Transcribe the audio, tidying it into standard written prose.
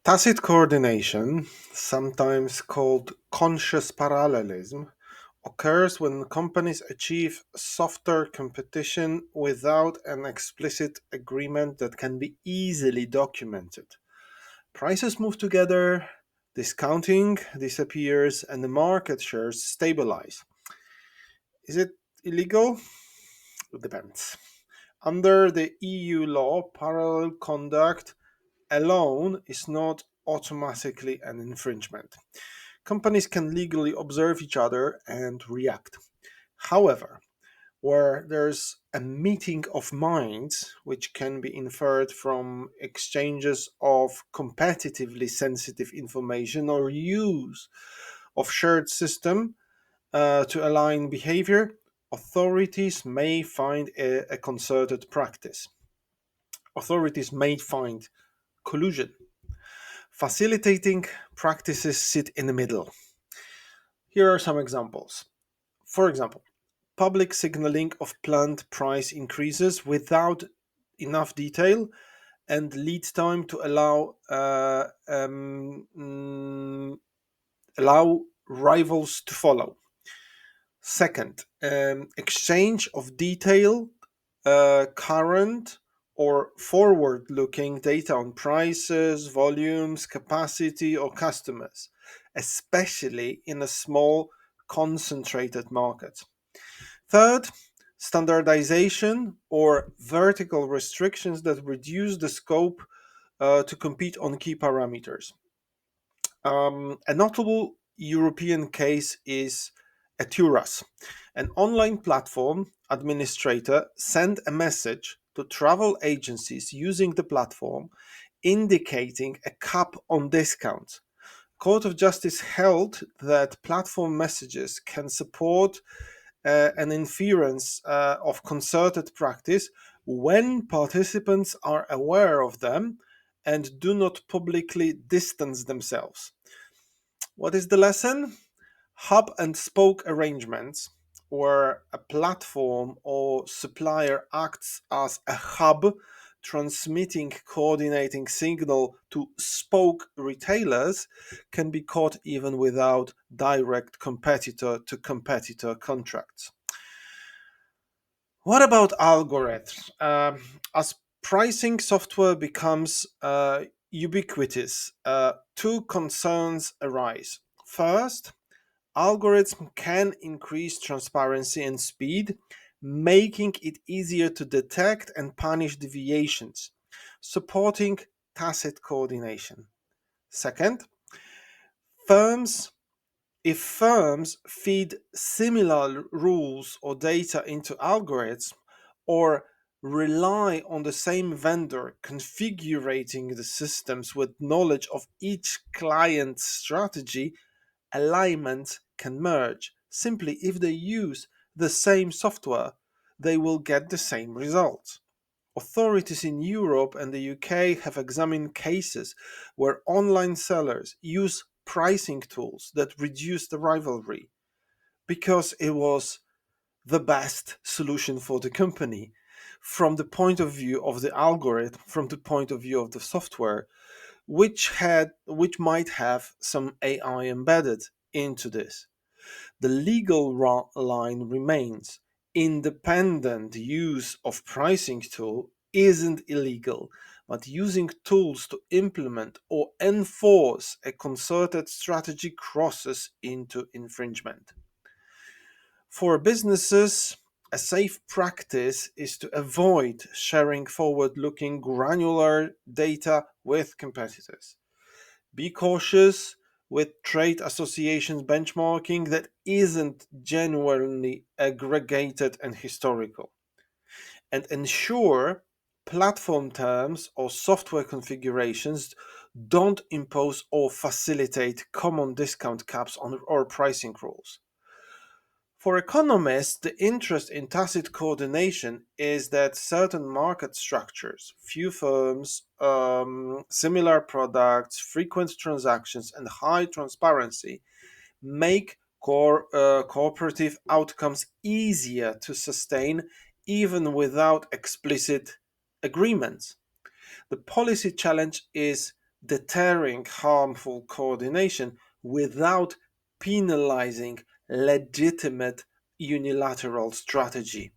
Tacit coordination, sometimes called conscious parallelism, occurs when companies achieve softer competition without an explicit agreement that can be easily documented. Prices move together, discounting disappears, and the market shares stabilize. Is it illegal? It depends. Under the EU law, parallel conduct alone is not automatically an infringement. Companies can legally observe each other and react. However, where there's a meeting of minds, which can be inferred from exchanges of competitively sensitive information or use of shared system to align behavior, authorities may find a concerted practice. Authorities may find collusion. Facilitating practices sit in the middle. Here are some examples. For example, public signaling of planned price increases without enough detail and lead time to allow rivals to follow. Second, exchange of detailed, current, or forward looking data on prices, volumes, capacity, or customers, especially in a small, concentrated market. Third, standardization or vertical restrictions that reduce the scope to compete on key parameters. A notable European case is Eturas. An online platform administrator sent a message to travel agencies using the platform indicating a cap on discounts. Court of Justice held that platform messages can support an inference of concerted practice when participants are aware of them and do not publicly distance themselves. What is the lesson? Hub and spoke arrangements, where a platform or supplier acts as a hub, transmitting coordinating signal to spoke retailers, can be caught even without direct competitor to competitor contracts. What about algorithms? As pricing software becomes ubiquitous, two concerns arise. First, algorithms can increase transparency and speed, making it easier to detect and punish deviations, supporting tacit coordination. Second, firms if firms feed similar rules or data into algorithms or rely on the same vendor configuring the systems with knowledge of each client's strategy, alignment can merge. Simply, if they use the same software, they will get the same results. Authorities in Europe and the UK have examined cases where online sellers use pricing tools that reduce the rivalry because it was the best solution for the company from the point of view of the algorithm, from the point of view of the software, which might have some AI embedded into this. The legal line remains. Independent use of pricing tool isn't illegal, but using tools to implement or enforce a concerted strategy crosses into infringement. For businesses, a safe practice is to avoid sharing forward looking granular data with competitors. Be cautious with trade associations benchmarking that isn't genuinely aggregated and historical. And ensure platform terms or software configurations don't impose or facilitate common discount caps on or pricing rules. For economists, the interest in tacit coordination is that certain market structures, few firms, similar products, frequent transactions, and high transparency make cooperative outcomes easier to sustain even without explicit agreements. The policy challenge is deterring harmful coordination without penalizing legitimate unilateral strategy.